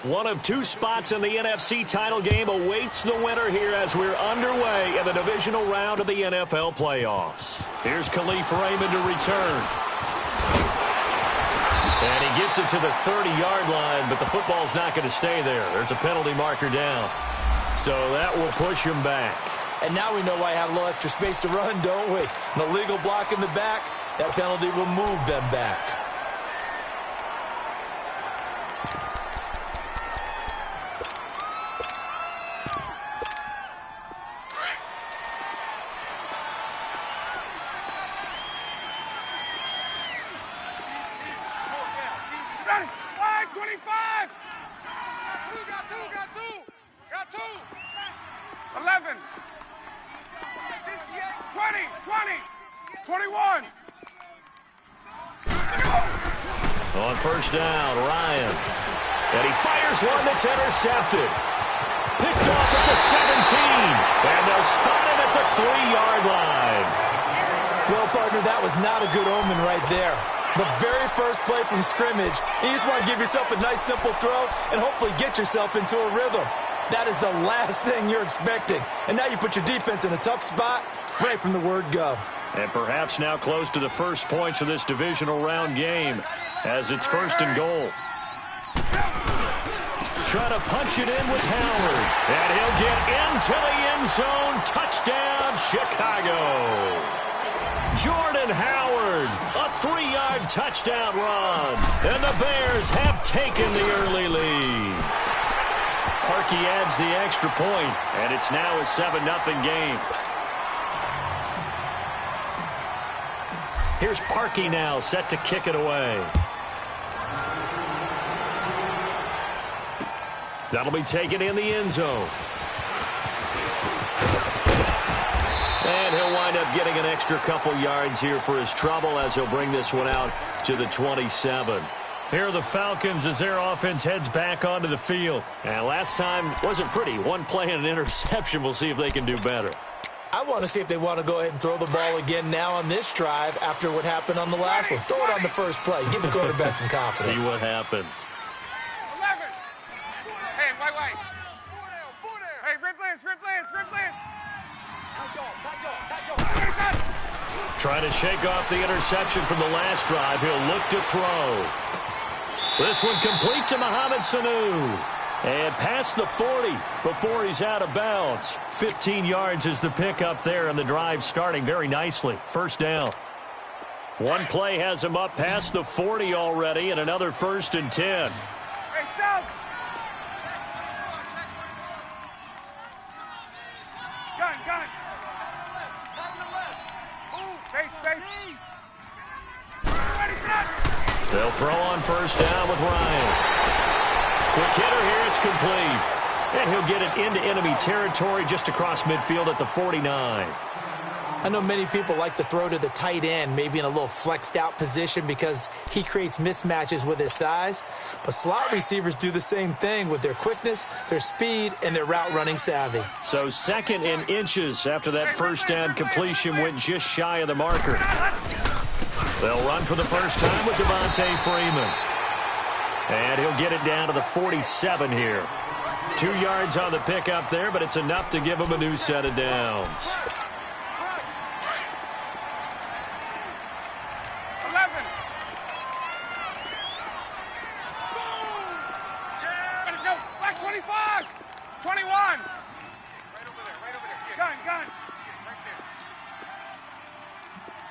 One of two spots in the NFC title game awaits the winner here as we're underway in the divisional round of the NFL playoffs. Here's Khalif Raymond to return. And he gets it to the 30-yard line, but the football's not going to stay there. There's a penalty marker down. So that will push him back. And now we know why I have a little extra space to run, don't we? An illegal block in the back, that penalty will move them back. Ready? 5:25. Got two. 11. 20. 21. On first down, Ryan. And he fires one that's intercepted. Picked off at the 17. And they'll spot him at the 3-yard line. Well, partner, that was not a good omen right there. The very first play from scrimmage, you just want to give yourself a nice, simple throw and hopefully get yourself into a rhythm. That is the last thing you're expecting. And now you put your defense in a tough spot right from the word go. And perhaps now close to the first points of this divisional round game as it's first and goal. Try to punch it in with Howard. And he'll get into the end zone. Touchdown, Chicago. Jordan Howard, a 3-yard touchdown run. And the Bears have taken the early lead. Parkey adds the extra point, and it's now a 7-0 game. Here's Parkey now, set to kick it away. That'll be taken in the end zone. And he'll wind up getting an extra couple yards here for his trouble as he'll bring this one out to the 27. Here are the Falcons as their offense heads back onto the field. And last time wasn't pretty. One play and an interception. We'll see if they can do better. I want to see if they want to go ahead and throw the ball again now on this drive after what happened on the last one. Throw it on the first play. Give the quarterback some confidence. See what happens. 11. Hey, wait. Hey, red blitz. Trying to shake off the interception from the last drive. He'll look to throw. This one complete to Mohamed Sanu. And past the 40 before he's out of bounds. 15 yards is the pickup there, and the drive starting very nicely. First down. One play has him up past the 40 already, and another 1st and 10. Hey, South. Gun. Space. Ready, set. They'll throw on first down with Ryan. Quick hitter here, it's complete. And he'll get it into enemy territory just across midfield at the 49. I know many people like to throw to the tight end, maybe in a little flexed out position because he creates mismatches with his size. But slot receivers do the same thing with their quickness, their speed, and their route running savvy. So 2nd in inches after that first down completion went just shy of the marker. They'll run for the first time with Devontae Freeman. And he'll get it down to the 47 here. 2 yards on the pickup there, but it's enough to give him a new set of downs. 11. Ready to go. Black 25. 21. Right over there. Gun. Right there.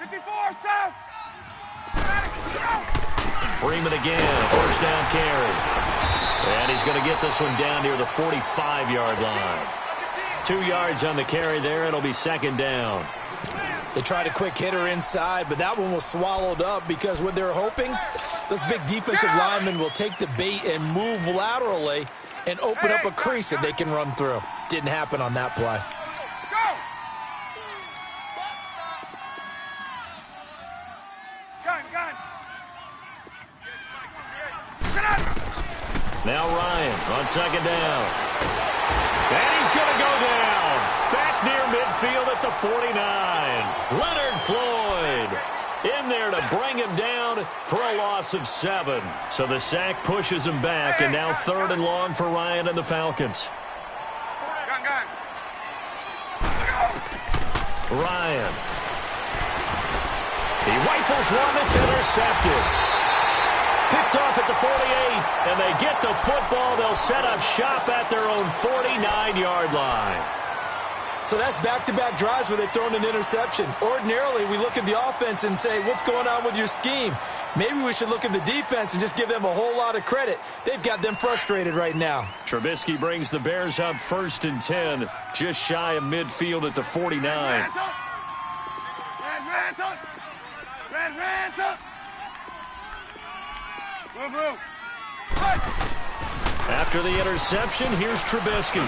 54, South. Freeman again, first down carry. And he's going to get this one down near the 45-yard line. 2 yards on the carry there. It'll be 2nd down. They tried a quick hitter inside, but that one was swallowed up because what they're hoping, those big defensive linemen will take the bait and move laterally and open up a crease that they can run through. Didn't happen on that play. Now Ryan on 2nd down. And he's going to go down. Back near midfield at the 49. Leonard Floyd. in there to bring him down for a loss of 7. So the sack pushes him back, and now 3rd and long for Ryan and the Falcons. Gun. Ryan. He rifles one. It's intercepted. Picked off at the 48, and they get the football. They'll set up shop at their own 49-yard line. So that's back-to-back drives where they've thrown an interception. Ordinarily, we look at the offense and say, what's going on with your scheme? Maybe we should look at the defense and just give them a whole lot of credit. They've got them frustrated right now. Trubisky brings the Bears up 1st and 10, just shy of midfield at the 49. After the interception, here's Trubisky.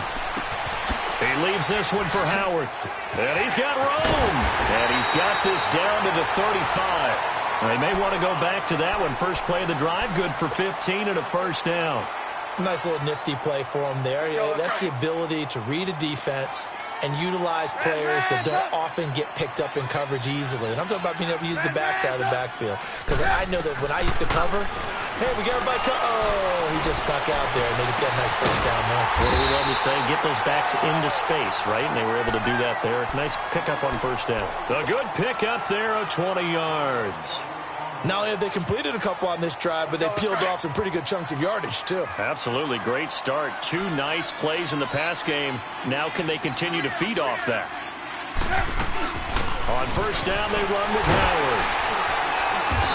He leaves this one for Howard. And he's got room. And he's got this down to the 35. They may want to go back to that one. First play of the drive, good for 15 and a first down. Nice little nifty play for him there. You know, that's the ability to read a defense and utilize players that don't often get picked up in coverage easily. And I'm talking about being able to use the backside of the backfield. Because I know that when I used to cover, hey, we got everybody oh, he just snuck out there, and they just got a nice first down there. What do we love to say? Get those backs into space, right? And they were able to do that there. Nice pickup on first down. A good pickup there of 20 yards. Not only have they completed a couple on this drive, but they peeled off some pretty good chunks of yardage, too. Absolutely. Great start. 2 nice plays in the pass game. Now can they continue to feed off that? On first down, they run with Howard.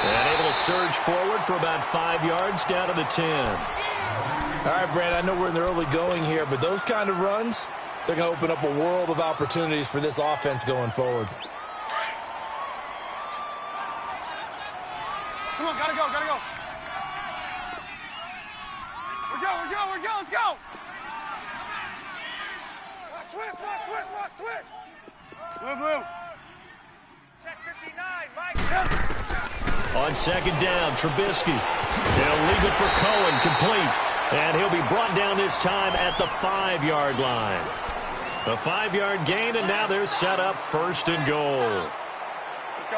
And able to surge forward for about 5 yards down to the 10. All right, Brad, I know we're in the early going here, but those kind of runs, they're going to open up a world of opportunities for this offense going forward. Come on, gotta go. We're go, let's go. Watch switch. Blue. Check 59, Mike. On second down, Trubisky. They'll leave it for Cohen, complete. And he'll be brought down this time at the 5-yard line. A 5-yard gain, and now they're set up 1st and goal. Let's go.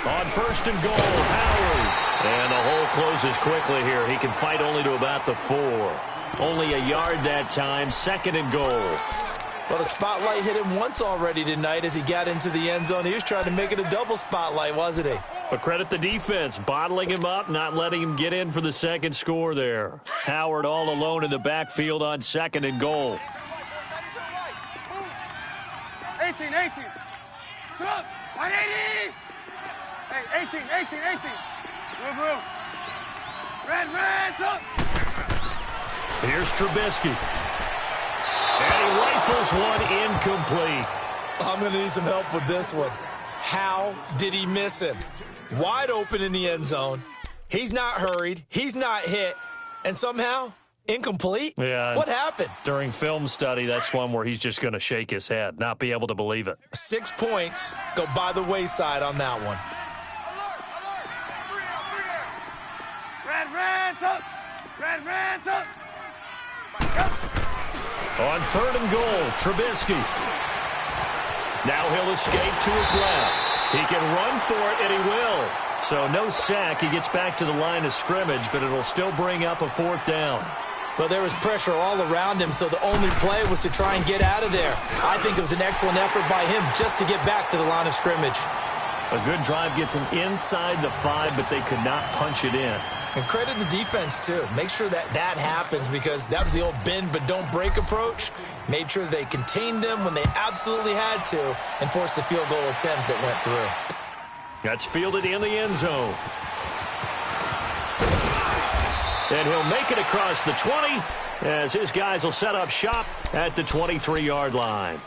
On 1st and goal, Howard. And the hole closes quickly here. He can fight only to about the 4. Only a yard that time, 2nd and goal. Well, the spotlight hit him once already tonight as he got into the end zone. He was trying to make it a double spotlight, wasn't he? But credit the defense, bottling him up, not letting him get in for the second score there. Howard all alone in the backfield on 2nd and goal. 18. Come on, 180. Hey, 18. Blue. Red, up. Here's Trubisky. And he rifles one incomplete. I'm going to need some help with this one. How did he miss him? Wide open in the end zone. He's not hurried. He's not hit. And somehow, incomplete? Yeah. What happened? During film study, that's one where he's just going to shake his head, not be able to believe it. 6 points go by the wayside on that one. Red, up. On 3rd and goal, Trubisky. Now he'll escape to his left. He can run for it, and he will. So no sack. He gets back to the line of scrimmage, but it'll still bring up a 4th down. Well, there was pressure all around him, so the only play was to try and get out of there. I think it was an excellent effort by him just to get back to the line of scrimmage. A good drive gets him inside the 5, but they could not punch it in. And credit the defense, too. Make sure that happens because that was the old bend but don't break approach. Made sure they contained them when they absolutely had to and forced the field goal attempt that went through. That's fielded in the end zone. And he'll make it across the 20 as his guys will set up shop at the 23-yard line.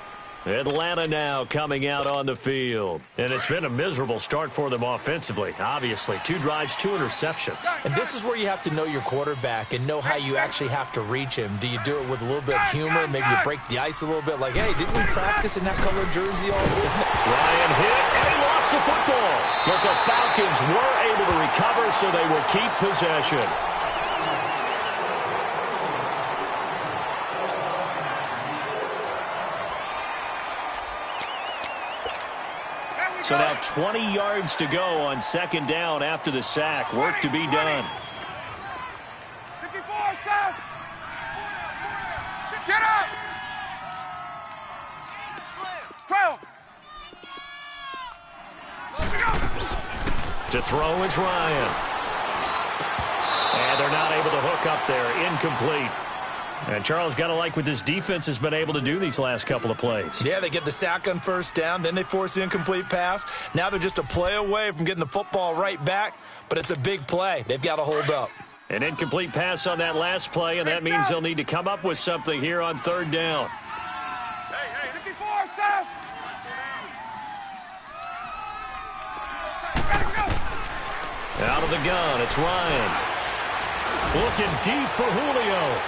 Atlanta now coming out on the field. And it's been a miserable start for them offensively, obviously. 2 drives, 2 interceptions. And this is where you have to know your quarterback and know how you actually have to reach him. Do you do it with a little bit of humor? Maybe you break the ice a little bit like, hey, didn't we practice in that colored jersey all week? Ryan hit, and he lost the football. But the Falcons were able to recover, so they will keep possession. So now 20 yards to go on second down after the sack. Work to be done. 54, South. Get up. 12. To throw is Ryan. And they're not able to hook up there. Incomplete. And Charles, got to like what this defense has been able to do these last couple of plays. Yeah, they get the sack on first down, then they force the incomplete pass. Now they're just a play away from getting the football right back, but it's a big play. They've got to hold up. An incomplete pass on that last play, and that means they'll need to come up with something here on third down. Hey, 54, South. Out of the gun, it's Ryan. Looking deep for Julio.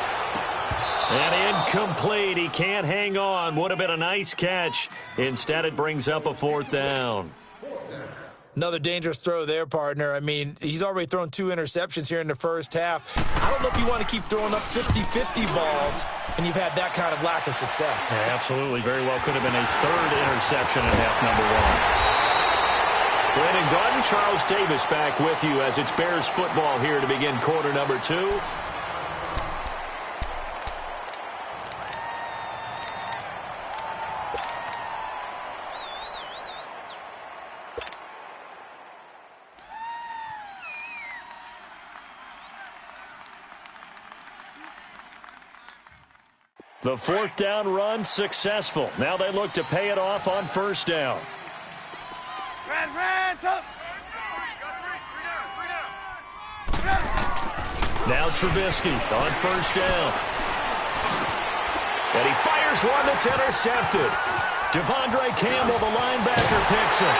And incomplete. He can't hang on. Would have been a nice catch. Instead, it brings up a fourth down. Another dangerous throw there, partner. I mean, he's already thrown 2 interceptions here in the first half. I don't know if you want to keep throwing up 50-50 balls, and you've had that kind of lack of success. Yeah, absolutely. Very well could have been a third interception in half number 1. Brandon Gaudin, Charles Davis back with you as it's Bears football here to begin quarter number 2. The fourth down run successful. Now they look to pay it off on first down. Red, up. Now Trubisky on first down. And he fires one that's intercepted. Devondre Campbell, the linebacker, picks it.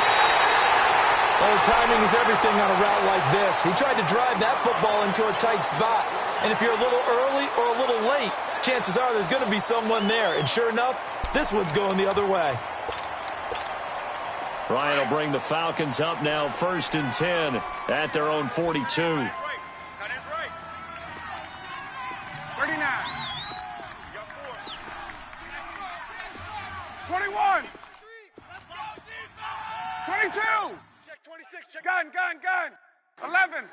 Oh, timing is everything on a route like this. He tried to drive that football into a tight spot. And if you're a little early or a little late, chances are there's going to be someone there. And sure enough, this one's going the other way. Ryan will bring the Falcons up now, 1st and 10 at their own 42. 39. 21. 22. Check 26. Check. Gun. 11.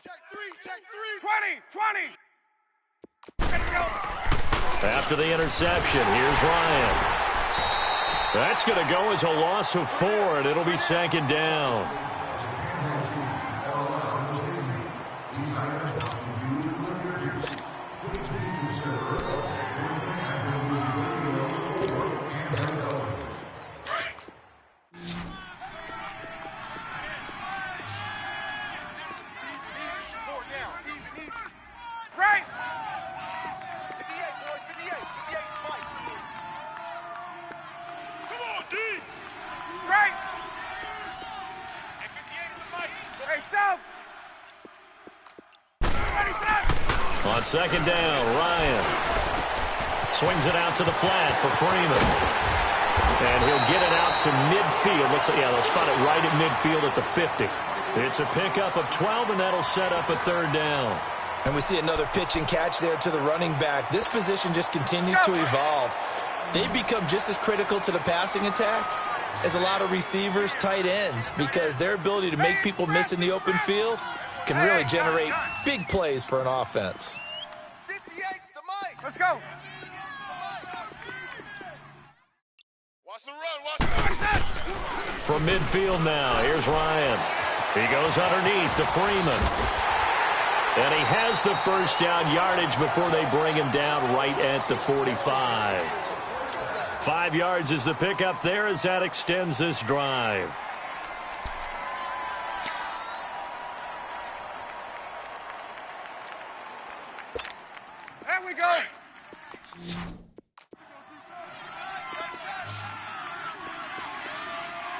Check 3. 20. Let's go. After the interception, here's Ryan. That's going to go as a loss of 4, and it'll be second down. Right. 58, Mike. Come on, D. Right. And 58 is a Mike. Hey, South. Ready, set. On second down, Ryan swings it out to the flat for Freeman. And he'll get it out to midfield. Looks like, yeah, they'll spot it right at midfield at the 50. It's a pickup of 12, and that'll set up a third down. And we see another pitch and catch there to the running back. This position just continues to evolve. They become just as critical to the passing attack as a lot of receivers, tight ends, because their ability to make people miss in the open field can really generate big plays for an offense. 58's the Mike. Let's go. Watch the run. From midfield now, here's Ryan. He goes underneath to Freeman. And he has the first down yardage before they bring him down right at the 45. 5 yards is the pickup there as that extends this drive. There we go.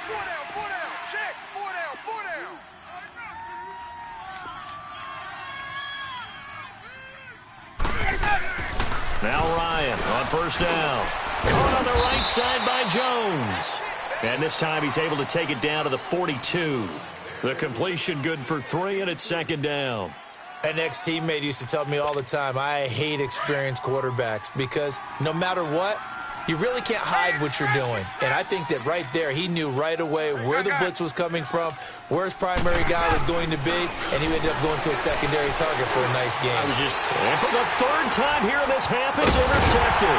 Four down. Check. Four down. Now Ryan on first down. Caught on the right side by Jones. And this time he's able to take it down to the 42. The completion good for 3, and it's second down. An ex-teammate used to tell me all the time, I hate experienced quarterbacks because no matter what, You really can't hide what you're doing. And I think that right there, he knew right away where the blitz was coming from, where his primary guy was going to be, and he ended up going to a secondary target for a nice game. And for the third time here in this half, it's intercepted.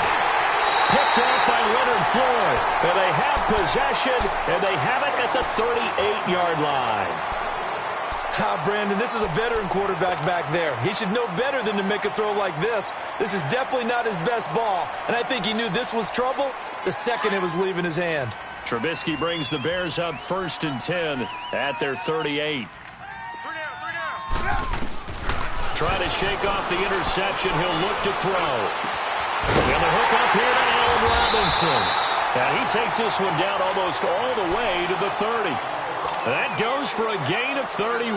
Picked off by Leonard Floyd. And they have possession, and they have it at the 38-yard line. Brandon, this is a veteran quarterback back there. He should know better than to make a throw like this. This is definitely not his best ball, and I think he knew this was trouble the second it was leaving his hand. Trubisky brings the Bears up 1st and 10 at their 38. Trying to shake off the interception. He'll look to throw. And the hook up here to Allen Robinson. And he takes this one down almost all the way to the 30. That goes for a gain of 31.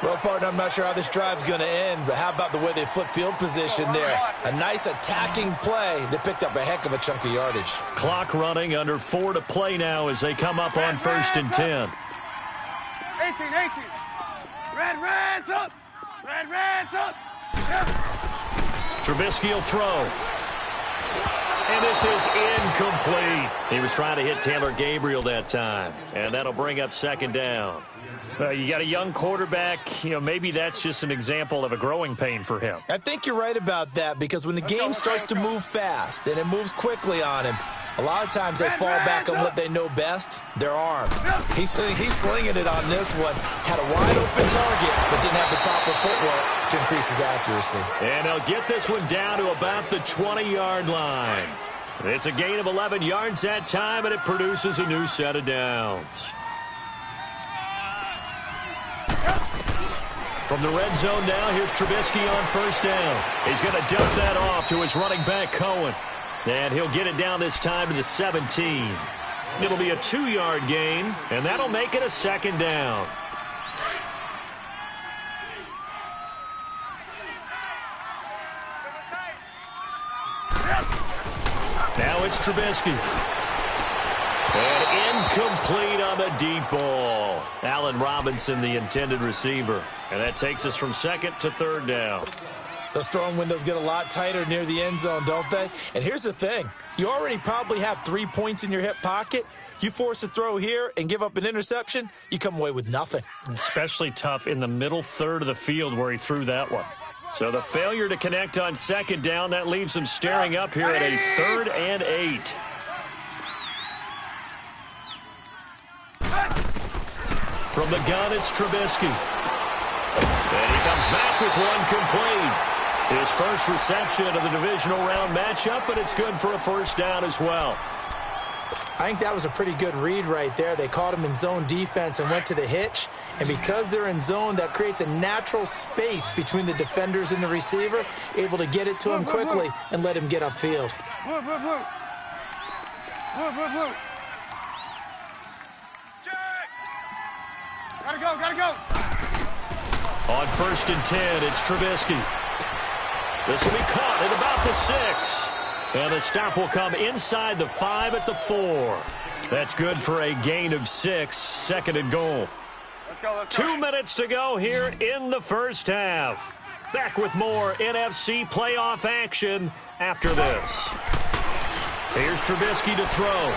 Well, partner, I'm not sure how this drive's going to end, but how about the way they flip field position there? A nice attacking play that picked up a heck of a chunk of yardage. Clock running, under 4 to play now as they come up on 1st and 10. 18. Red's up. Red's up. Yep. Trubisky will throw. And this is incomplete. He was trying to hit Taylor Gabriel that time. And that'll bring up 2nd down. You got a young quarterback. Maybe that's just an example of a growing pain for him. I think you're right about that, because when the game starts to move fast and it moves quickly on him, a lot of times they fall back on what they know best, their arm. He's slinging it on this one. Had a wide-open target, but didn't have the proper footwork to increase his accuracy. And they'll get this one down to about the 20-yard line. It's a gain of 11 yards that time, and it produces a new set of downs. From the red zone now, here's Trubisky on 1st down. He's going to dump that off to his running back, Cohen. And he'll get it down this time to the 17. It'll be a 2-yard gain, and that'll make it a 2nd down. Now it's Trubisky. And incomplete on the deep ball. Allen Robinson, the intended receiver. And that takes us from 2nd to 3rd down. Those throwing windows get a lot tighter near the end zone, don't they? And here's the thing. You already probably have 3 points in your hip pocket. You force a throw here and give up an interception, you come away with nothing. Especially tough in the middle third of the field where he threw that one. So the failure to connect on 2nd down, that leaves him staring up here at a 3rd and 8. From the gun, it's Trubisky. And he comes back with one complete. His first reception of the divisional round matchup, and it's good for a 1st down as well. I think that was a pretty good read right there. They caught him in zone defense and went to the hitch. And because they're in zone, that creates a natural space between the defenders and the receiver, able to get it to him quickly and let him get upfield. Gotta go. On 1st and 10, it's Trubisky. This will be caught at about the 6. And the stop will come inside the 5 at the 4. That's good for a gain of 6, 2nd and goal. Let's go. 2 minutes to go here in the 1st half. Back with more NFC playoff action after this. Here's Trubisky to throw.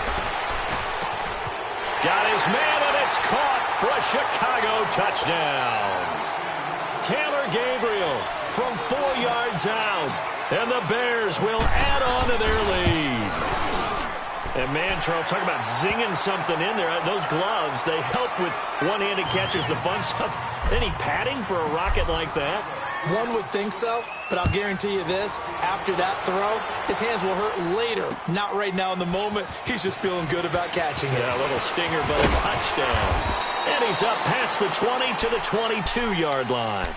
Got his man, and it's caught for a Chicago touchdown. Taylor Gabriel from 4 yards out, and the Bears will add on to their lead. And man, Charles, talk about zinging something in there. Those gloves, they help with one-handed catches, the fun stuff. Any padding for a rocket like that? One would think so, but I'll guarantee you this. After that throw, his hands will hurt later. Not right now in the moment. He's just feeling good about catching it. Yeah, a little stinger, but a touchdown. And he's up past the 20 to the 22-yard line.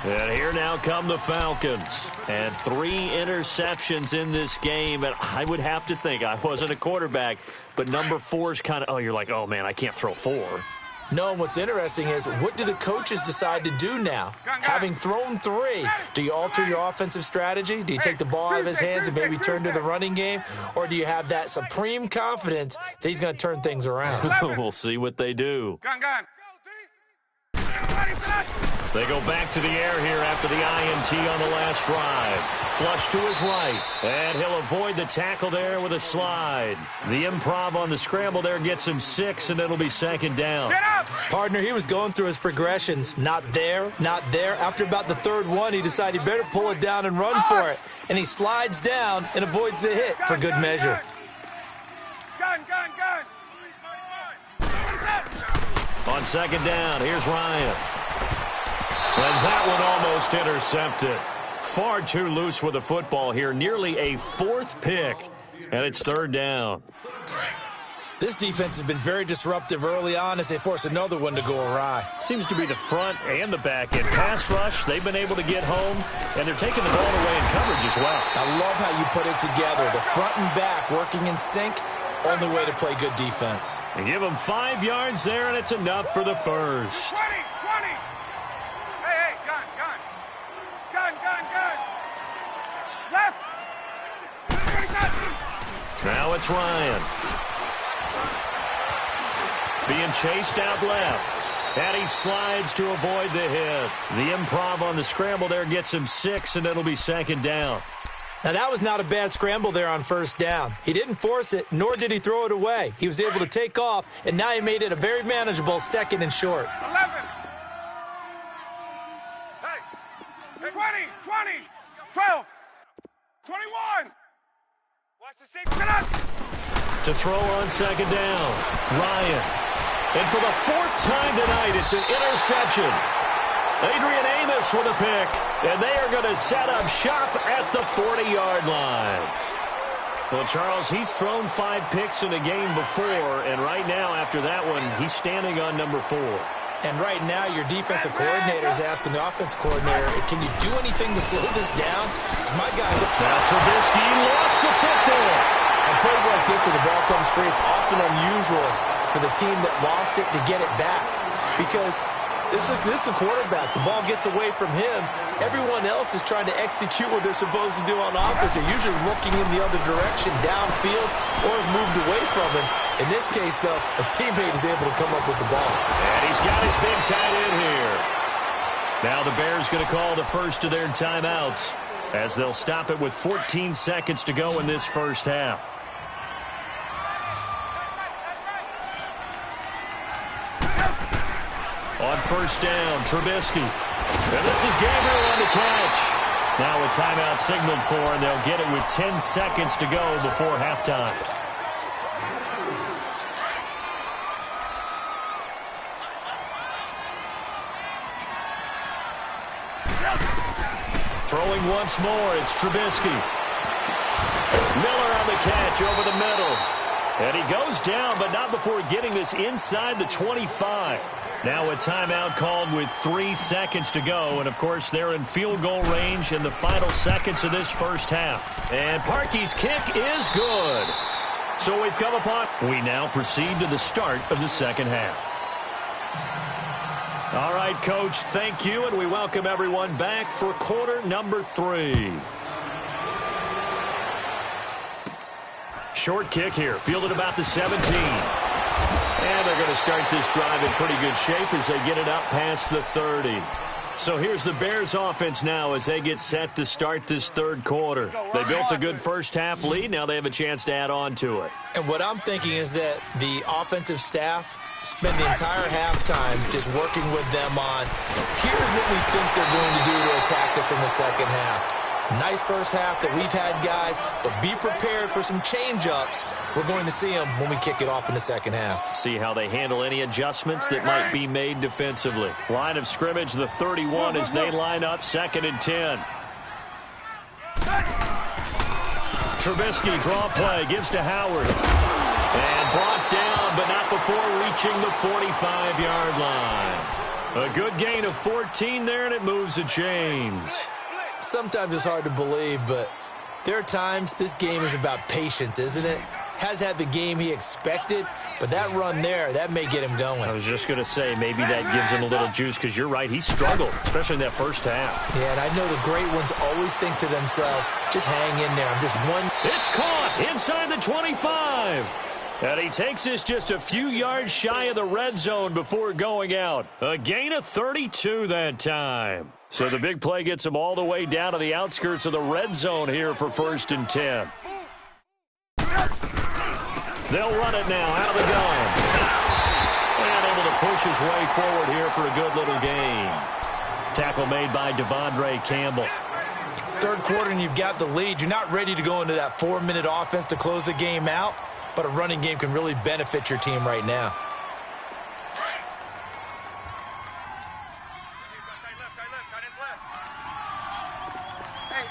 And here now come the Falcons. And 3 interceptions in this game. And I would have to think, I wasn't a quarterback, but number 4 is kind of, you're like, oh, man, I can't throw 4. No, what's interesting is, what do the coaches decide to do now? Having thrown 3, do you alter your offensive strategy? Do you take the ball out of his hands and maybe turn to the running game? Or do you have that supreme confidence that he's going to turn things around? We'll see what they do. Gun. Everybody set up. They go back to the air here after the INT on the last drive. Flush to his right, and he'll avoid the tackle there with a slide. The improv on the scramble there gets him 6, and it'll be second down. Get up! Partner, he was going through his progressions. Not there, not there. After about the third one, he decided he better pull it down and run for it. And he slides down and avoids the hit for good measure. Gun, gun, gun! On second down, here's Ryan. And that one almost intercepted. Far too loose with the football here. Nearly a 4th pick. And it's third down. This defense has been very disruptive early on as they force another one to go awry. Seems to be the front and the back end. Pass rush, they've been able to get home, and they're taking the ball away in coverage as well. I love how you put it together. The front and back working in sync. Only way to play good defense. And give them 5 yards there, and it's enough for the first. 20, 20! Hey, gun, gun! Gun, gun, gun! Left! Now it's Ryan. Being chased out left. And he slides to avoid the hit. The improv on the scramble there gets him 6, and it'll be second down. Now, that was not a bad scramble there on first down. He didn't force it, nor did he throw it away. He was able to take off, and now he made it a very manageable second and short. 11! Hey! 20, 20, 12, 21! Watch the safety. Get up! To throw on second down, Ryan. And for the 4th time tonight, it's an interception. Adrian Amos with a pick, and they are going to set up shop at the 40-yard line. Well, Charles, he's thrown 5 picks in a game before, and right now, after that one, he's standing on number 4. And right now, your defensive coordinator is asking the offensive coordinator, can you do anything to slow this down? Because my guys... Now Trubisky lost the football. On plays like this where the ball comes free, it's often unusual for the team that lost it to get it back. Because... This is the quarterback. The ball gets away from him. Everyone else is trying to execute what they're supposed to do on offense. They're usually looking in the other direction, downfield, or moved away from him. In this case, though, a teammate is able to come up with the ball. And he's got his big tight end here. Now the Bears going to call the first of their timeouts as they'll stop it with 14 seconds to go in this first half. On first down, Trubisky. And this is Gabriel on the catch. Now a timeout signaled for, and they'll get it with 10 seconds to go before halftime. Throwing once more, it's Trubisky. Miller on the catch over the middle. And he goes down, but not before getting this inside the 25. Now a timeout called with 3 seconds to go. And, of course, they're in field goal range in the final seconds of this first half. And Parkey's kick is good. So we've come upon. We now proceed to the start of the second half. All right, Coach, thank you. And we welcome everyone back for quarter number 3. Short kick here, fielded about the 17. And they're going to start this drive in pretty good shape as they get it up past the 30. So here's the Bears offense now as they get set to start this third quarter. They built a good first half lead. Now they have a chance to add on to it. And what I'm thinking is that the offensive staff spend the entire halftime just working with them on, here's what we think they're going to do to attack us in the second half. Nice first half that we've had, guys, but be prepared for some change-ups. We're going to see them when we kick it off in the second half. See how they handle any adjustments that might be made defensively. Line of scrimmage, the 31 as they line up, 2nd and 10. Trubisky, draw play, gives to Howard. And brought down, but not before reaching the 45-yard line. A good gain of 14 there, and it moves the chains. Sometimes it's hard to believe, but there are times this game is about patience, isn't it? Has had the game he expected, but that run there, that may get him going. I was just going to say, maybe that gives him a little juice, because you're right, he struggled, especially in that first half. Yeah, and I know the great ones always think to themselves, just hang in there. I'm just one. It's caught inside the 25. And he takes this just a few yards shy of the red zone before going out. A gain of 32 that time. So the big play gets him all the way down to the outskirts of the red zone here for 1st and 10. They'll run it now out of the gun. And able to push his way forward here for a good little gain. Tackle made by Devondre Campbell. Third quarter and you've got the lead. You're not ready to go into that 4-minute offense to close the game out, but a running game can really benefit your team right now.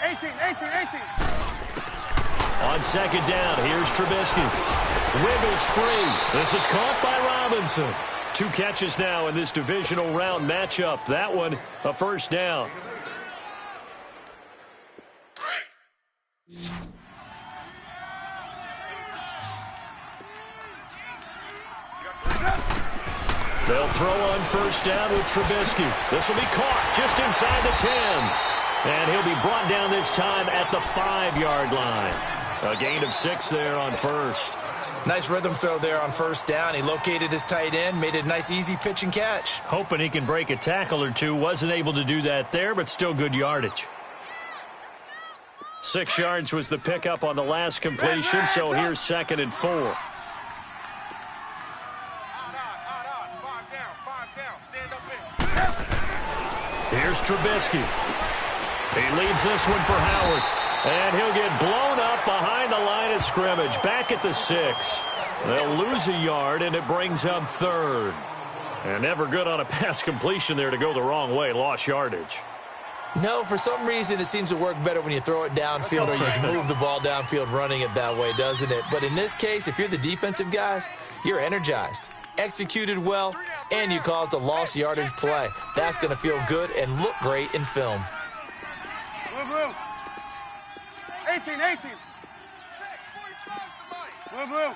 Hey, 18. On 2nd down, here's Trubisky. Wiggles free. This is caught by Robinson. 2 catches now in this divisional round matchup. That one, a 1st down. They'll throw on 1st down with Trubisky. This will be caught just inside the 10. And he'll be brought down this time at the 5-yard line. A gain of 6 there on 1st. Nice rhythm throw there on 1st down. He located his tight end, made it a nice easy pitch and catch. Hoping he can break a tackle or two. Wasn't able to do that there, but still good yardage. 6 yards was the pickup on the last completion, so here's 2nd and 4. Five down. Stand up in. Here's Trubisky. He leads this one for Howard. And he'll get blown up behind the line of scrimmage. Back at the 6. They'll lose a yard, and it brings up 3rd. And never good on a pass completion there to go the wrong way. Lost yardage. No, for some reason it seems to work better when you throw it downfield or you can move the ball downfield running it that way, doesn't it? But in this case, if you're the defensive guys, you're energized, executed well, and you caused a lost yardage play. That's going to feel good and look great in film. Blue. 18. Blue.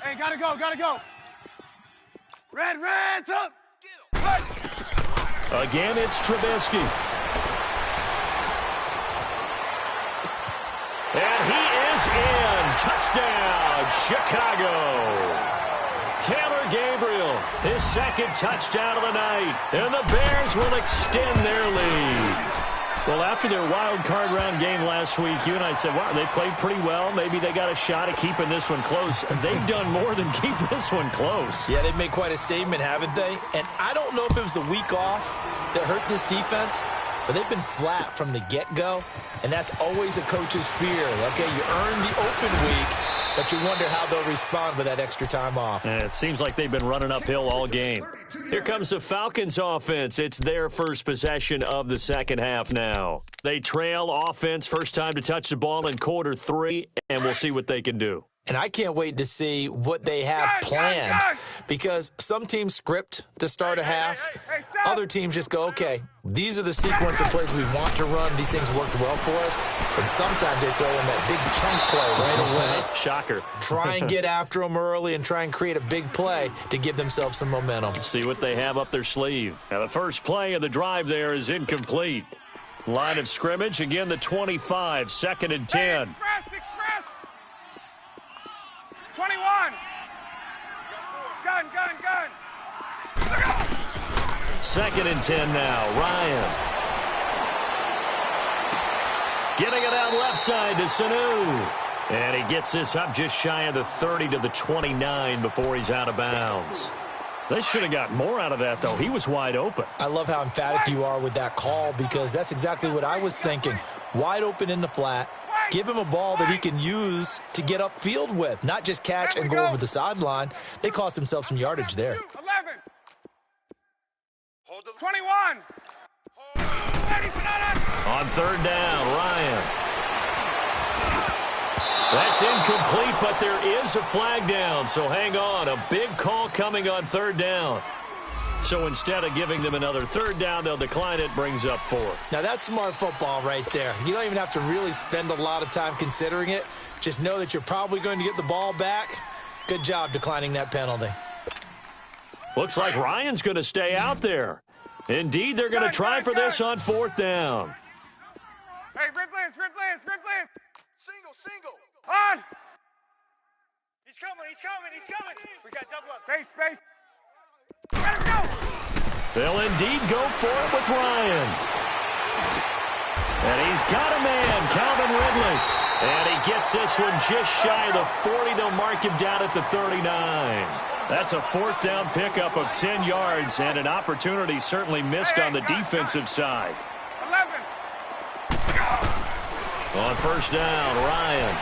Hey, gotta go. Red's up. Again, it's Trubisky. And he is in. Touchdown, Chicago. Taylor Gabriel, his 2nd touchdown of the night. And the Bears will extend their lead. Well, after their wild card round game last week, you and I said, wow, they played pretty well. Maybe they got a shot at keeping this one close. They've done more than keep this one close. Yeah, they've made quite a statement, haven't they? And I don't know if it was the week off that hurt this defense, but they've been flat from the get-go, and that's always a coach's fear. Okay, you earn the open week, but you wonder how they'll respond with that extra time off. And it seems like they've been running uphill all game. Here comes the Falcons offense. It's their first possession of the 2nd half now. They trail offense, first time to touch the ball in quarter 3, and we'll see what they can do. And I can't wait to see what they have planned, because some teams script to start a half. Other teams just go, okay, these are the sequence of plays we want to run. These things worked well for us. And sometimes they throw in that big chunk play right away. Shocker. Try and get after them early and try and create a big play to give themselves some momentum. See what they have up their sleeve. Now, the first play of the drive there is incomplete. Line of scrimmage, again, the 25, 2nd and 10. Express. 21. Gun. 2nd and 10 now. Ryan. Getting it out left side to Sanu. And he gets this up just shy of the 30 to the 29 before he's out of bounds. They should have got more out of that, though. He was wide open. I love how emphatic you are with that call, because that's exactly what I was thinking. Wide open in the flat. Give him a ball that he can use to get upfield with, not just catch and go over the sideline. They cost themselves some yardage there. 11. 21. On 3rd down, Ryan. That's incomplete, but there is a flag down, so hang on. A big call coming on 3rd down. So instead of giving them another 3rd down, they'll decline it, brings up 4. Now, that's smart football right there. You don't even have to really spend a lot of time considering it. Just know that you're probably going to get the ball back. Good job declining that penalty. Looks like Ryan's going to stay out there. Indeed, they're going to try for this on 4th down. Hey, rip blitz. Single. On. He's coming. We got double up. Space. Let him go. They'll indeed go for it with Ryan. And he's got a man, Calvin Ridley. And he gets this one just shy of the 40. They'll mark him down at the 39. That's a fourth down pickup of 10 yards and an opportunity certainly missed on the defensive side. 11. On first down, Ryan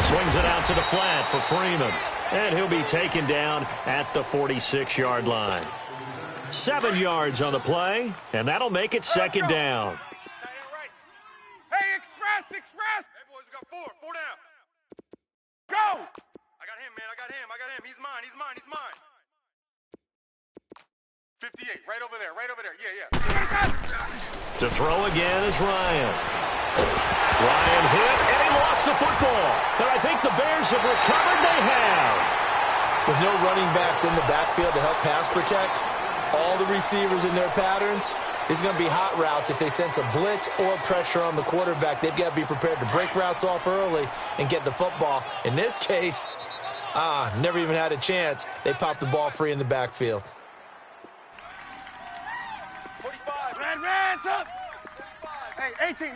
swings it out to the flat for Freeman. And he'll be taken down at the 46-yard line. 7 yards on the play, and that'll make it second down. Hey, express. Hey, boys, we got four down. Go. I got him, man. I got him. He's mine. 58, right over there. Yeah. To throw again is Ryan. Ryan hit, and he lost the football. But I think the Bears have recovered. They have. With no running backs in the backfield to help pass protect, all the receivers in their patterns, it's going to be hot routes. If they sense a blitz or pressure on the quarterback, they've got to be prepared to break routes off early and get the football. In this case, never even had a chance. They popped the ball free in the backfield. 45. Red's up. 45. Hey, 18.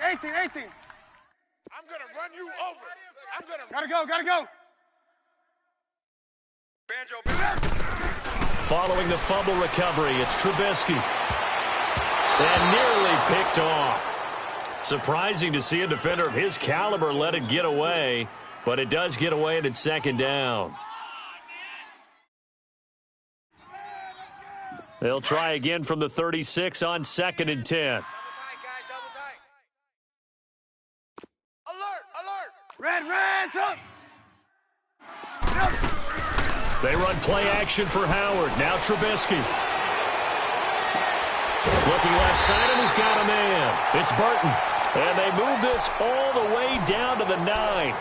I'm going to run you over. Gotta go. Banjo. Following the fumble recovery, it's Trubisky. And nearly picked off. Surprising to see a defender of his caliber let it get away, but it does get away and it's second down. They'll try again from the 36 on 2nd and 10. Alert! Red's up! They run play action for Howard. Now Trubisky. Looking left side, and he's got a man. It's Burton. And they move this all the way down to the 9.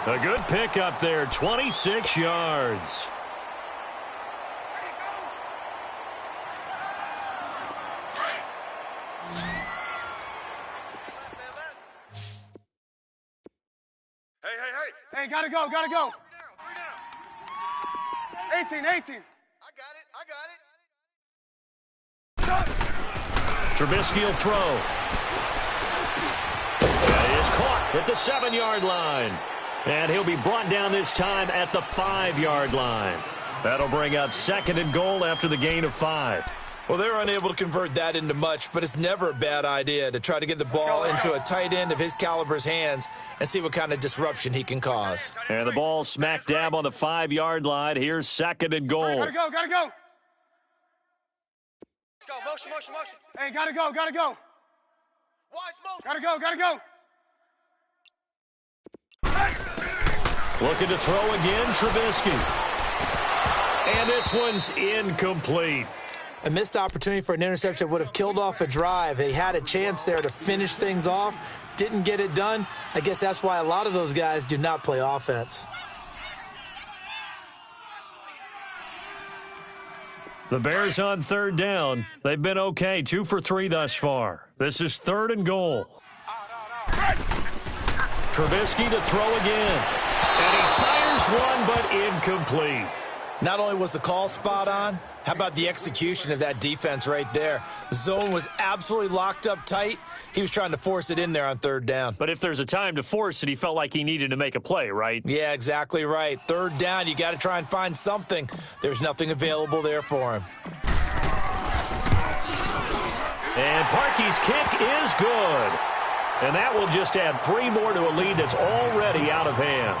A good pickup there, 26 yards. Hey, gotta go. 18. I got it. Trubisky will throw. That is caught at the 7-yard line. And he'll be brought down this time at the 5-yard line. That'll bring up 2nd and goal after the gain of 5. Well, they're unable to convert that into much, but it's never a bad idea to try to get the ball into a tight end of his caliber's hands and see what kind of disruption he can cause. And the ball smack dab on the 5-yard line. Here's 2nd and goal. Gotta go. Let's go. Motion. Hey, gotta go. Watch motion. Gotta go. Looking to throw again, Trubisky. And this one's incomplete. A missed opportunity for an interception would have killed off a drive. They had a chance there to finish things off. Didn't get it done. I guess that's why a lot of those guys do not play offense. The Bears on 3rd down. They've been okay, 2 for 3 thus far. This is 3rd and goal. Trubisky to throw again. And he fires one, but incomplete. Not only was the call spot on, how about the execution of that defense right there? The zone was absolutely locked up tight. He was trying to force it in there on 3rd down. But if there's a time to force it, he felt like he needed to make a play, right? Yeah, exactly right. 3rd down, you got to try and find something. There's nothing available there for him. And Parkey's kick is good. And that will just add 3 more to a lead that's already out of hand.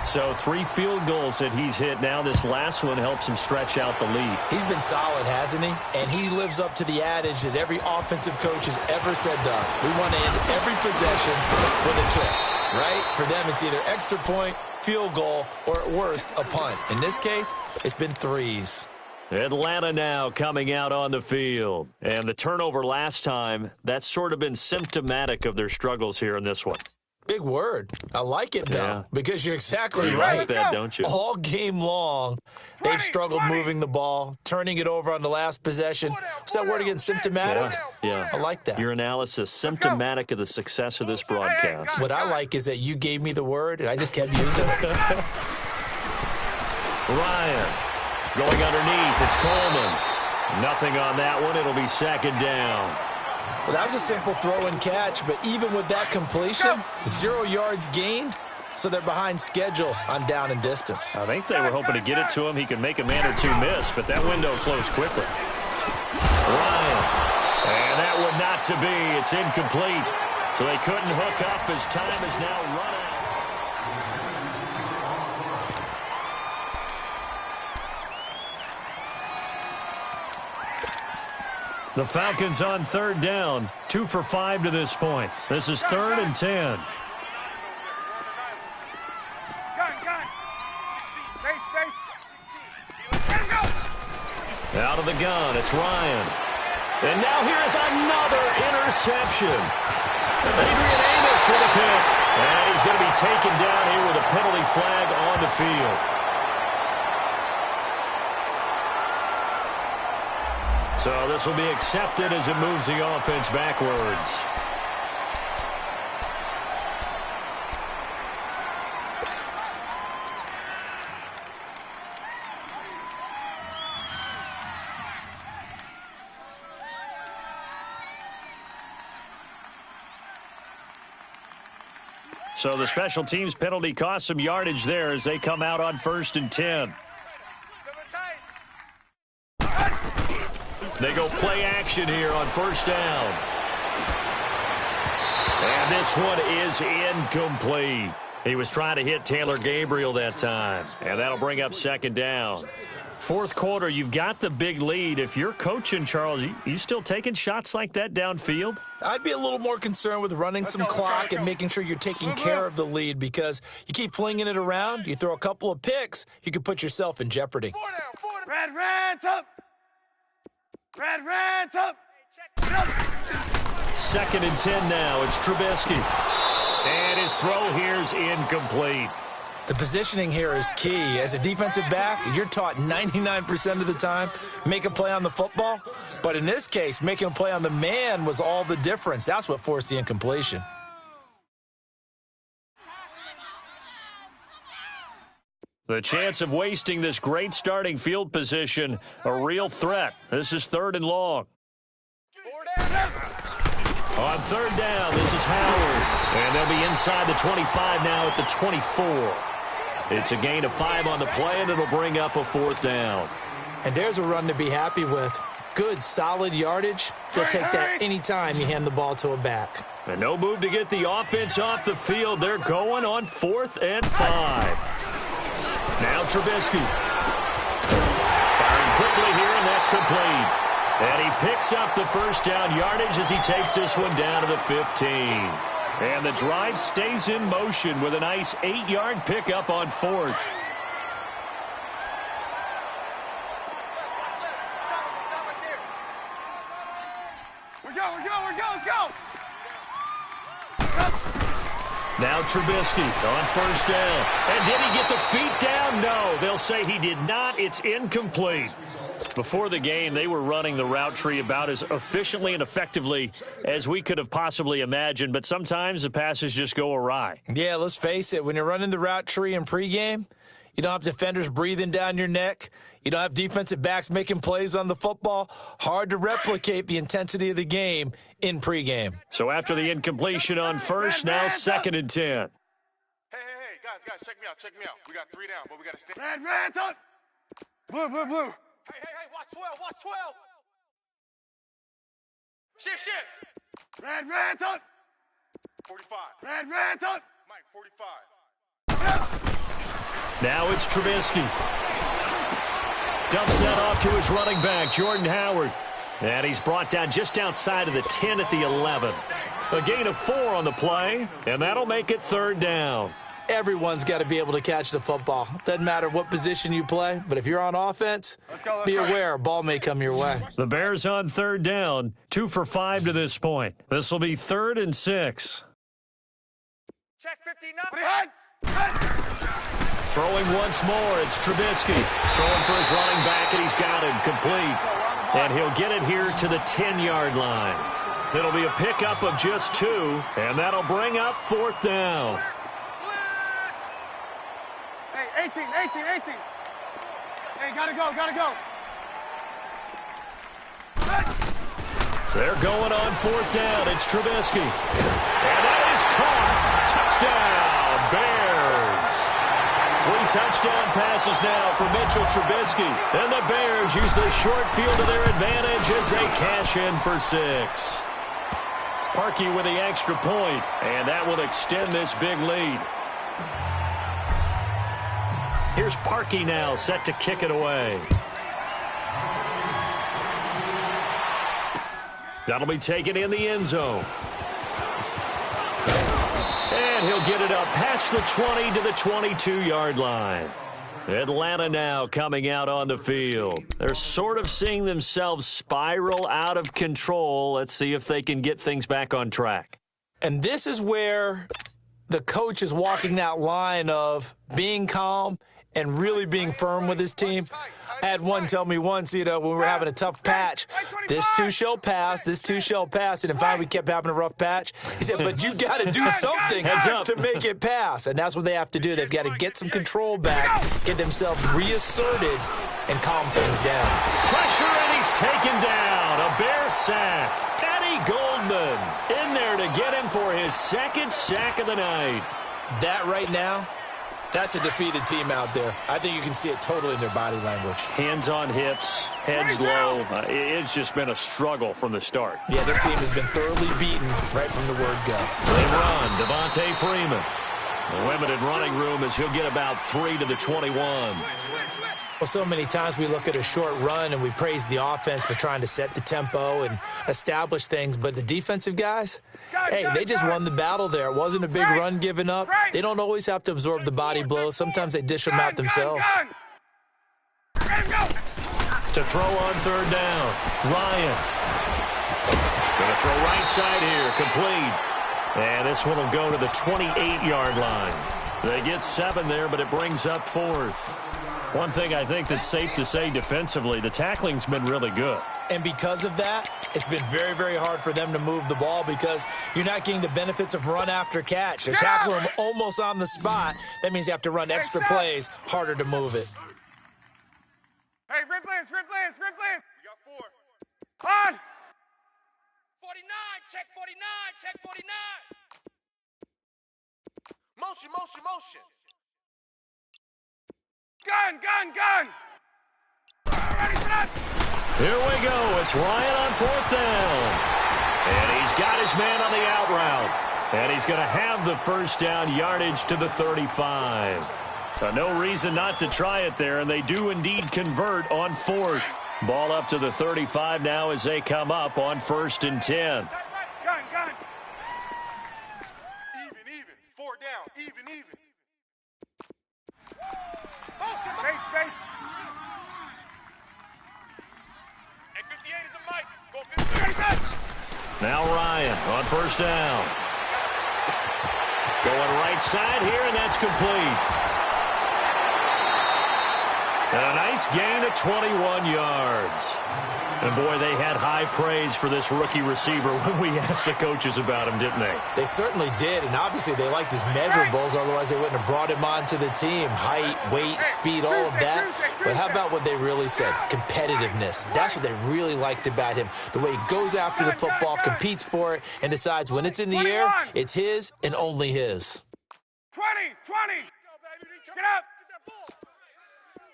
So 3 field goals that he's hit now. This last one helps him stretch out the lead. He's been solid, hasn't he? And he lives up to the adage that every offensive coach has ever said to us. We want to end every possession with a kick, right? For them, it's either extra point, field goal, or at worst, a punt. In this case, it's been 3s. Atlanta now coming out on the field. And the turnover last time, that's sort of been symptomatic of their struggles here in this one. Big word. I like it, though, because you're exactly you right. like that, don't you? All game long, they've struggled moving the ball, turning it over on the last possession. What's that word again? Symptomatic? Yeah. I like that. Your analysis, symptomatic of the success of this broadcast. What I like is that you gave me the word, and I just kept using it. Ryan going underneath. It's Coleman. Nothing on that one. It'll be second down. Well, that was a simple throw and catch, but even with that completion, 0 yards gained, so they're behind schedule on down and distance. I think they were hoping to get it to him. He could make a man or two miss, but that window closed quickly. Ryan. And that would not to be. It's incomplete. So they couldn't hook up as time is now run out. The Falcons on third down. 2 for 5 to this point. This is 3rd and 10. Out of the gun, it's Ryan. And now here is another interception. Adrian Amos with a pick. And he's going to be taken down here with a penalty flag on the field. So this will be accepted as it moves the offense backwards. So the special teams penalty cost some yardage there as they come out on 1st and 10. They go play action here on 1st down. And this one is incomplete. He was trying to hit Taylor Gabriel that time. And that'll bring up 2nd down. 4th quarter, you've got the big lead. If you're coaching, Charles, you still taking shots like that downfield? I'd be a little more concerned with running some clock and making sure you're taking care of the lead, because you keep flinging it around, you throw a couple of picks, you could put yourself in jeopardy. Red up. Red up. 2nd and 10 now. It's Trubisky. And his throw here's incomplete. The positioning here is key. As a defensive back, you're taught 99% of the time, make a play on the football. But in this case, making a play on the man was all the difference. That's what forced the incompletion. The chance of wasting this great starting field position, a real threat. This is 3rd and long. On 3rd down, this is Howard. And they'll be inside the 25 now at the 24. It's a gain of 5 on the play, and it'll bring up a 4th down. And there's a run to be happy with. Good, solid yardage. They'll take that anytime you hand the ball to a back. And no move to get the offense off the field. They're going on 4th and 5. Now Trubisky. Firing quickly here, and that's complete. And he picks up the 1st down yardage as he takes this one down to the 15. And the drive stays in motion with a nice 8-yard pickup on 4th. We're go, let's go. Now Trubisky on 1st down. And did he get the feet down? No, they'll say he did not. It's incomplete. Before the game, they were running the route tree about as efficiently and effectively as we could have possibly imagined, but sometimes the passes just go awry. Yeah, let's face it. When you're running the route tree in pregame, you don't have defenders breathing down your neck. You don't have defensive backs making plays on the football. Hard to replicate the intensity of the game in pregame. So after the incompletion on 1st, now 2nd and 10. Hey, guys, check me out. We got 3 down, but we got to stay. Red up. Blue. Hey, watch 12. Shift. Red up. 45. Red up. Mike, 45. Now it's Trubisky. Dumps that off to his running back, Jordan Howard. And he's brought down just outside of the 10 at the 11. A gain of 4 on the play, and that'll make it 3rd down. Everyone's got to be able to catch the football. Doesn't matter what position you play, but if you're on offense, be aware a ball may come your way. The Bears on 3rd down, 2 for 5 to this point. This will be 3rd and 6. Check 59. Throwing once more, it's Trubisky. Throwing for his running back, and he's got him complete. And he'll get it here to the 10-yard line. It'll be a pickup of just 2, and that'll bring up 4th down. Hey, 18. Hey, gotta go, gotta go. They're going on 4th down. It's Trubisky. And that is caught. Touchdown, Bears. 3 touchdown passes now for Mitchell Trubisky. And the Bears use the short field to their advantage as they cash in for 6. Parkey with the extra point, and that will extend this big lead. Here's Parkey now, set to kick it away. That'll be taken in the end zone. And he'll get it up past the 20 to the 22-yard line. Atlanta now coming out on the field. They're sort of seeing themselves spiral out of control. Let's see if they can get things back on track. And this is where the coach is walking that line of being calm and really being firm with his team. I had one tell me once, when we were having a tough patch, this too shall pass, this too shall pass. And finally we kept having a rough patch. He said, but you got to do something to make it pass. And that's what they have to do. They've got to get some control back, get themselves reasserted, and calm things down. Pressure, and he's taken down. A Bear sack. Eddie Goldman in there to get him for his 2nd sack of the night. That right now, that's a defeated team out there. I think you can see it totally in their body language. Hands on hips, heads low. It's just been a struggle from the start. Yeah, this team has been thoroughly beaten right from the word go. They run. Devontae Freeman. The limited running room as he'll get about 3 to the 21. Well, so many times we look at a short run and we praise the offense for trying to set the tempo and establish things, but the defensive guys, hey, they just won the battle there. It wasn't a big run given up. They don't always have to absorb the body blows. Sometimes they dish them out themselves. To throw on 3rd down, Ryan. Going to throw right side here, complete. And this one will go to the 28-yard line. They get 7 there, but it brings up 4th. One thing I think that's safe to say defensively, the tackling's been really good. And because of that, it's been very, very hard for them to move the ball because you're not getting the benefits of run after catch. They're tackling them almost on the spot. That means you have to run extra plays, harder to move it. Hey, red blitz, red blitz, red blitz. We got 4. On. 49, check 49, check 49. Motion, motion, motion. Gun, gun, gun. Ready for that. Here we go. It's Ryan on 4th down. And he's got his man on the out route. And he's going to have the 1st down yardage to the 35. No reason not to try it there, and they do indeed convert on 4th. Ball up to the 35 now as they come up on 1st and 10. Gun, gun. Even. 4 down. Even. Space, space. Hey, 58 is a mic. Go 58. Now Ryan on 1st down. Going right side here, and that's complete. And a nice gain of 21 yards. And, boy, they had high praise for this rookie receiver when we asked the coaches about him, didn't they? They certainly did, and obviously they liked his measurables, otherwise they wouldn't have brought him onto the team. Height, weight, speed, all of that. But how about what they really said? Competitiveness. That's what they really liked about him. The way he goes after the football, competes for it, and decides when it's in the air, it's his and only his. 20. Get up.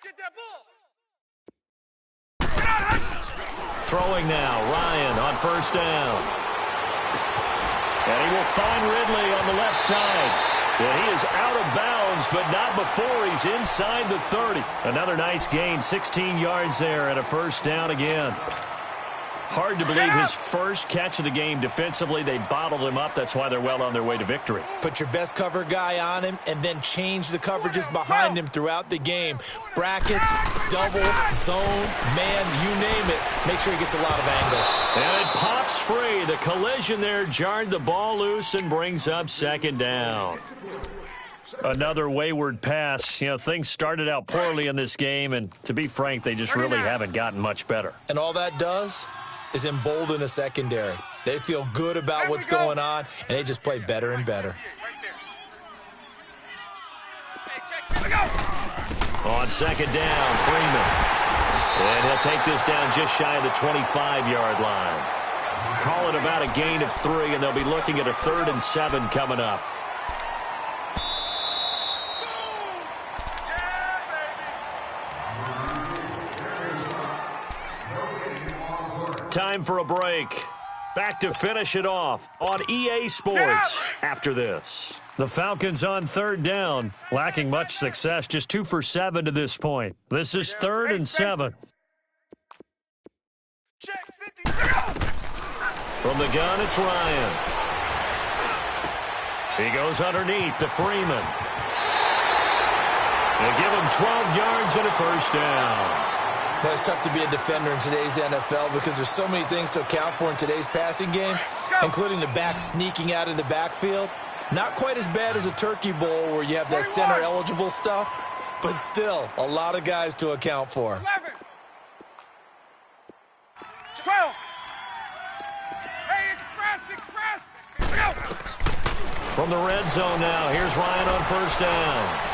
Get that ball. Throwing now, Ryan on 1st down. And he will find Ridley on the left side. And he is out of bounds, but not before he's inside the 30. Another nice gain, 16 yards there and a 1st down again. Hard to believe his first catch of the game defensively. They bottled him up. That's why they're well on their way to victory. Put your best cover guy on him and then change the coverages behind him throughout the game. Brackets, double, zone, man, you name it. Make sure he gets a lot of angles. And it pops free. The collision there jarred the ball loose and brings up 2nd down. Another wayward pass. Things started out poorly in this game, and to be frank, they just really haven't gotten much better. And all that does is embolden a secondary. They feel good about what's going on, and they just play better and better. Hey, check. Go. On second down, Freeman. And he'll take this down just shy of the 25-yard line. Call it about a gain of 3, and they'll be looking at a 3rd and 7 coming up. Time for a break. Back to finish it off on EA Sports after this. The Falcons on 3rd down, lacking much success, just 2 for 7 to this point. This is 3rd and 7. From the gun, it's Ryan. He goes underneath to Freeman. They give him 12 yards and a 1st down. Well, it's tough to be a defender in today's NFL because there's so many things to account for in today's passing game, including the back sneaking out of the backfield. Not quite as bad as a turkey bowl where you have that center-eligible stuff, but still a lot of guys to account for. 11. 12. Hey, express. From the red zone now, here's Ryan on 1st down.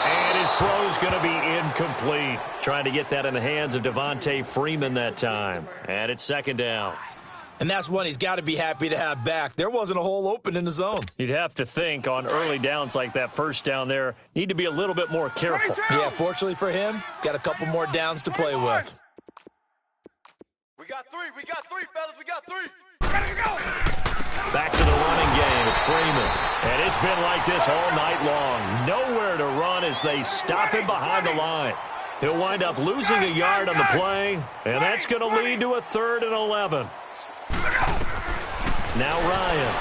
And his throw's going to be incomplete. Trying to get that in the hands of Devontae Freeman that time. And it's 2nd down. And that's one he's got to be happy to have back. There wasn't a hole open in the zone. You'd have to think on early downs like that 1st down there, need to be a little bit more careful. Yeah, fortunately for him, got a couple more downs to play with. We got 3, fellas, we got 3. Ready to go. Back to the running game, it's Freeman. And it's been like this all night long. Nowhere to run as they stop him behind the line. He'll wind up losing a yard on the play, and that's going to lead to a 3rd and 11. Now Ryan.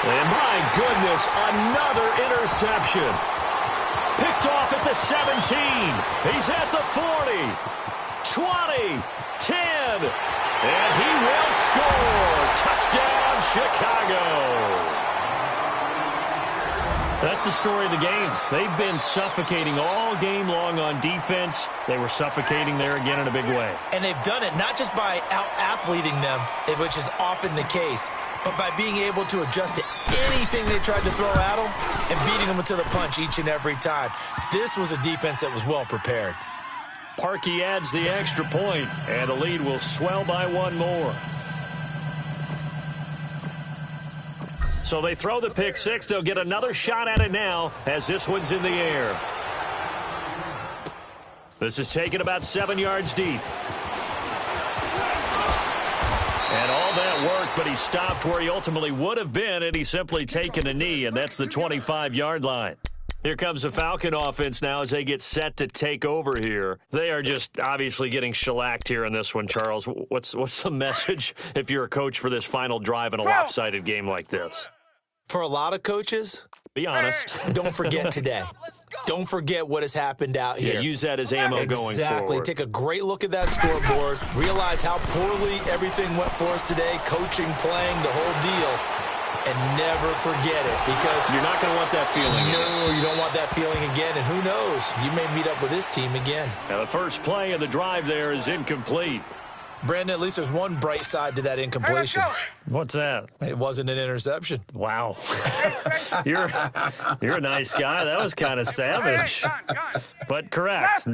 And my goodness, another interception. Picked off at the 17. He's at the 40. 20. 10. And he will score. Touchdown, Chicago. That's the story of the game. They've been suffocating all game long on defense. They were suffocating there again in a big way. And they've done it not just by out-athleting them, which is often the case, but by being able to adjust to anything they tried to throw at them and beating them to the punch each and every time. This was a defense that was well prepared. Parkey adds the extra point, and the lead will swell by 1 more. So they throw the pick 6. They'll get another shot at it now as this one's in the air. This is taken about 7 yards deep. And all that work, but he stopped where he ultimately would have been, and he's simply taken a knee, and that's the 25-yard line. Here comes the Falcon offense now as they get set to take over here. They are just obviously getting shellacked here in this one, Charles. What's the message if you're a coach for this final drive in a lopsided game like this? For a lot of coaches, be honest. Don't forget today. Don't forget what has happened out here. Yeah, use that as ammo going forward. Exactly. Take a great look at that scoreboard. Realize how poorly everything went for us today. Coaching, playing, the whole deal. And never forget it, because you're not going to want that feeling. No, you don't want that feeling again. And who knows? You may meet up with this team again. Now, the first play of the drive there is incomplete. Brandon, at least there's one bright side to that incompletion. What's that? It wasn't an interception. Wow. You're a nice guy. That was kind of savage. But correct.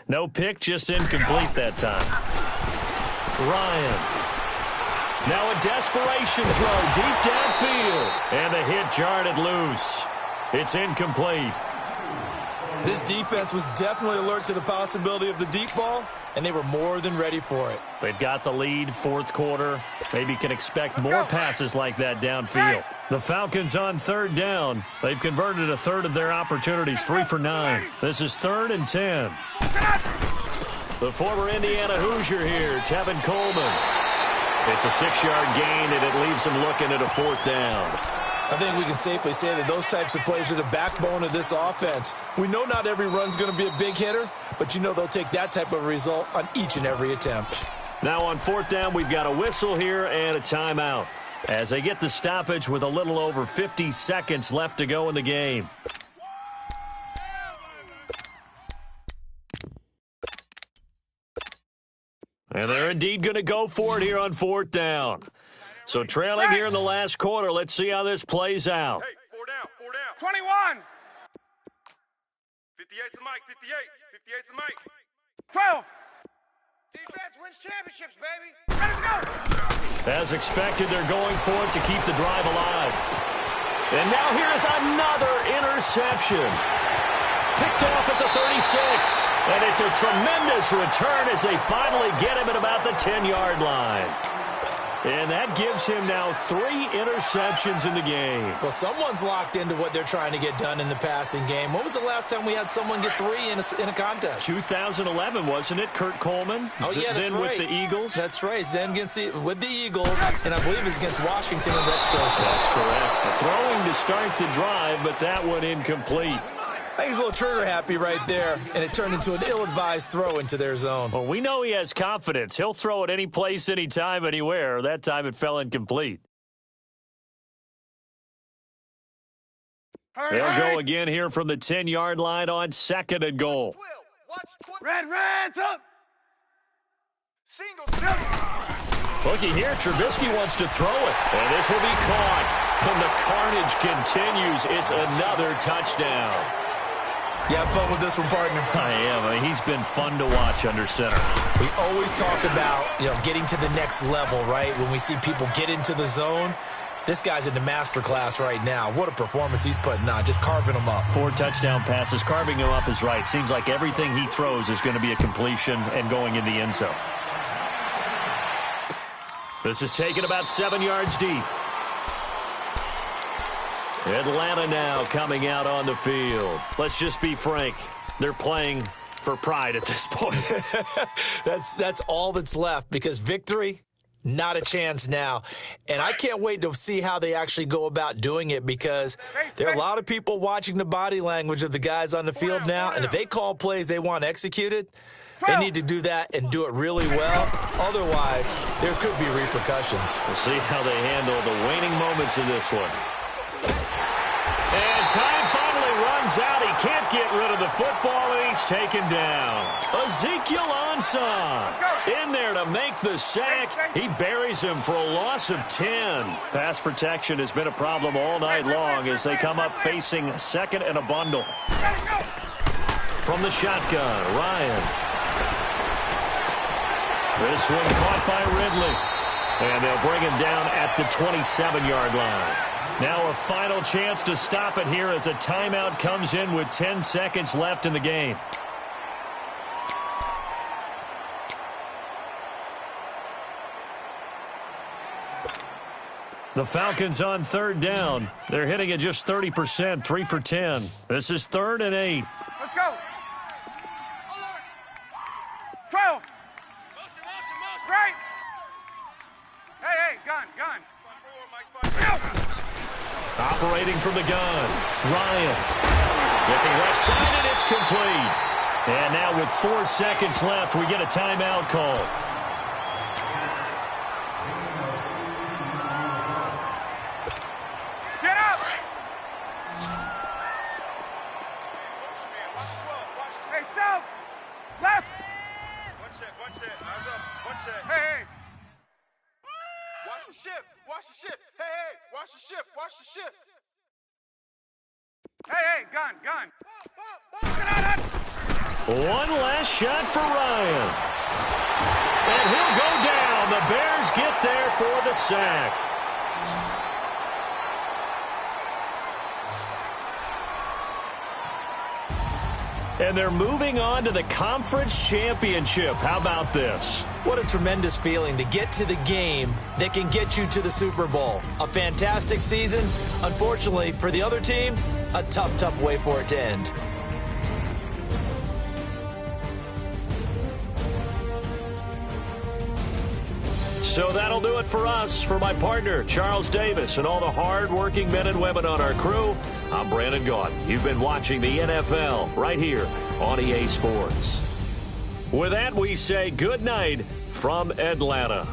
No pick, just incomplete that time. Ryan. Now a desperation throw deep downfield. And the hit jarred it loose. It's incomplete. This defense was definitely alert to the possibility of the deep ball, and they were more than ready for it. They've got the lead, 4th quarter. Maybe can expect more passes like that downfield. The Falcons on 3rd down. They've converted a 1/3 of their opportunities, 3 for 9. This is 3rd and 10. The former Indiana Hoosier here, Tevin Coleman. It's a 6-yard gain, and it leaves him looking at a 4th down. I think we can safely say that those types of plays are the backbone of this offense. We know not every run's going to be a big hitter, but you know they'll take that type of result on each and every attempt. Now on 4th down, we've got a whistle here and a timeout as they get the stoppage with a little over 50 seconds left to go in the game. And they're indeed going to go for it here on 4th down. So trailing here in the last quarter, let's see how this plays out. Hey, 4 down, 4 down. 21. 58's the mic, 58. 58's the mic. 12. Defense wins championships, baby. Ready to go. As expected, they're going for it to keep the drive alive. And now here is another interception. Picked off at the 36. And it's a tremendous return as they finally get him at about the 10-yard line. And that gives him now 3 interceptions in the game. Well, someone's locked into what they're trying to get done in the passing game. When was the last time we had someone get 3 in a contest? 2011, wasn't it, Kurt Coleman? Oh, yeah, that's then right. with the Eagles. That's right. Then with the Eagles, and I believe it's against Washington and Rex Grossman. That's correct. Throwing to start the drive, but that one incomplete. I think he's a little trigger happy right there, and it turned into an ill-advised throw into their zone. Well, we know he has confidence. He'll throw it any place, anytime, anywhere. That time it fell incomplete. Hurry, They'll hurry. go again here from the 10-yard line on 2nd and goal. Reds up. Single. Looky here, Trubisky wants to throw it, and this will be caught. And the carnage continues. It's another touchdown. You have fun with this one, partner? I am. He's been fun to watch under center. We always talk about, getting to the next level, right? When we see people get into the zone, this guy's in the master class right now. What a performance he's putting on, just carving them up. 4 touchdown passes. Carving him up is right. Seems like everything he throws is going to be a completion and going in the end zone. This is taken about 7 yards deep. Atlanta now coming out on the field. Let's just be frank. They're playing for pride at this point. That's all that's left, because victory, not a chance now. And I can't wait to see how they actually go about doing it, because there are a lot of people watching the body language of the guys on the field now, and if they call plays they want executed, they need to do that and do it really well. Otherwise, there could be repercussions. We'll see how they handle the waning moments of this one. And time finally runs out. He can't get rid of the football, and he's taken down. Ezekiel Ansah in there to make the sack. He buries him for a loss of 10. Pass protection has been a problem all night long as they come up facing 2nd and a bundle. From the shotgun, Ryan. This one caught by Ridley. And they'll bring him down at the 27-yard line. Now a final chance to stop it here as a timeout comes in with 10 seconds left in the game. The Falcons on 3rd down. They're hitting at just 30%, 3 for 10. This is 3rd and 8. Let's go. 12. Right. Hey, gun. Operating from the gun, Ryan. Looking left side, and it's complete. And now with 4 seconds left, we get a timeout call. Get up. Hey, south. Left. One set. Eyes up. One set. Hey. Watch the shift. Hey, watch the shift. Hey, gun. One last shot for Ryan. And he'll go down. The Bears get there for the sack. And they're moving on to the conference championship. How about this? What a tremendous feeling to get to the game that can get you to the Super Bowl. A fantastic season. Unfortunately, for the other team, a tough way for it to end. So that'll do it for us. For my partner, Charles Davis, and all the hard-working men and women on our crew, I'm Brandon Gaudin. You've been watching the NFL right here on EA Sports. With that, we say good night from Atlanta.